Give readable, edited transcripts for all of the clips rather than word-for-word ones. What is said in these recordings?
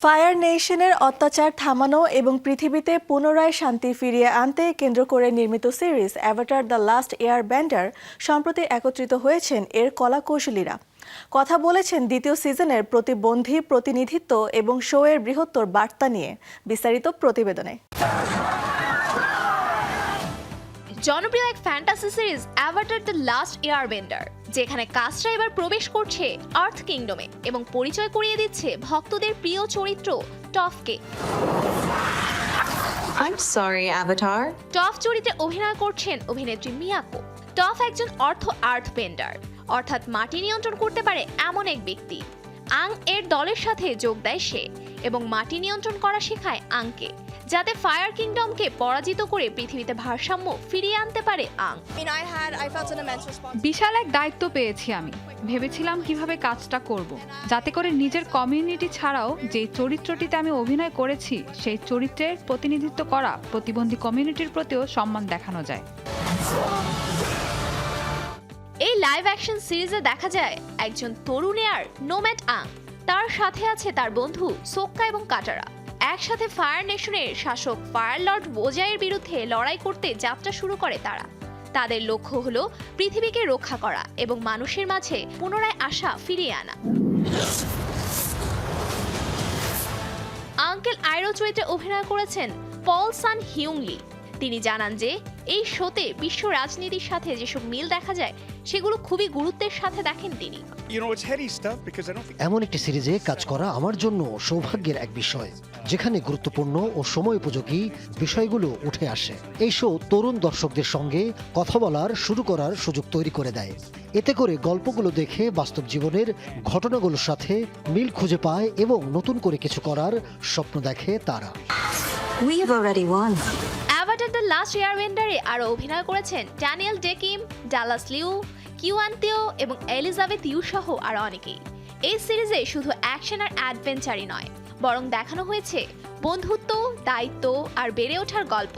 Fire নেশনের অত্যাচার থামানো এবং পৃথিবীতে পুনরায় শান্তি ফিরিয়ে আনতে কেন্দ্র করে নির্মিত series Avatar the last Airbender সম্প্রতি একত্রিত হয়েছেন এর কলাকৌশলীরা। কথা বলেছেন দ্বিতীয় সিজনের প্রতিবন্ধী প্রতিনিধিত্ব এবং শো এর বৃহত্তর বার্তা নিয়ে। বিস্তারিত প্রতিবেদনে। জনপ্রিয় এক fantasy series Avatar the last Airbender, যেখানে কাস্টরা এবার প্রবেশ করছে আর্থ কিংডমে এবং পরিচয় করিয়ে দিচ্ছে ভক্তদের প্রিয় চরিত্র টফকে। I'm sorry, Avatar. টফ চরিত্রে অভিনয় করছেন অভিনেত্রী মিয়াকো। টফ একজন আর্থ বেন্ডার, অর্থাৎ মাটি নিয়ন্ত্রণ করতে পারে এমন এক ব্যক্তি। আং এর দলের সাথে যোগ দেয় সে এবং মাটি নিয়ন্ত্রণ করা শেখায় আংকে, যাতে ফায়ার কিংডমকে পরাজিত করে পৃথিবীতে ভারসাম্য ফিরিয়ে আনতে পারে আং। বিশাল এক দায়িত্ব পেয়েছি আমি। ভেবেছিলাম কিভাবে কাজটা করব, যাতে করে নিজের কমিউনিটি ছাড়াও যে চরিত্রটিতে আমি অভিনয় করেছি সেই চরিত্রের প্রতিনিধিত্ব করা প্রতিবন্ধী কমিউনিটির প্রতিও সম্মান দেখানো যায়। এই লাইভ অ্যাকশন সিরিজে দেখা যায় একজন তরুণ এয়ার নোম্যাড আং, তার সাথে আছে তার বন্ধু সোক্কা এবং কাটারা। একসাথে ফায়ার নেশনের শাসক ফায়ার লর্ড বোজাইয়ের বিরুদ্ধে লড়াই করতে যাত্রা শুরু করে তারা। তাদের লক্ষ্য হলো পৃথিবীকে রক্ষা করা এবং মানুষের মাঝে পুনরায় আশা ফিরিয়ে আনা। আঙ্কেল আইরো চরিত্রে অভিনয় করেছেন পল সান হিউংলি। তিনি জানান যে এই শোতে বিশ্ব রাজনীতির সাথে যেসব মিল দেখা যায় সেগুলো খুবই গুরুত্বের সাথে দেখেন তিনি। এমন একটি সিরিজে কাজ করা আমার জন্য সৌভাগ্যের এক বিষয়, যেখানে গুরুত্বপূর্ণ ও সময় উপযোগী বিষয়গুলো উঠে আসে। এই শো তরুণ দর্শকদের সঙ্গে কথা বলার শুরু করার সুযোগ তৈরি করে দেয়। এতে করে গল্পগুলো দেখে বাস্তব জীবনের ঘটনাগুলোর সাথে মিল খুঁজে পায় এবং নতুন করে কিছু করার স্বপ্ন দেখে তারা। We have already won. Avatar the last এয়ারবেন্ডারে আরও অভিনয় করেছেন Daniel Dae Kim, Dallas Liu, Kiawentiio এবং এলিজাবেথ ইউ সহ আরও অনেকেই। এই সিরিজে শুধু অ্যাকশন আর অ্যাডভেঞ্চারই নয়, বরং দেখানো হয়েছে বন্ধুত্ব, দায়িত্ব আর বেড়ে ওঠার গল্প।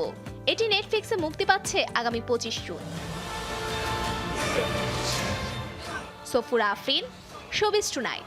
এটি নেটফ্লিক্সে মুক্তি পাচ্ছে আগামী 25 June. Safura Afrin, showbiz tonight.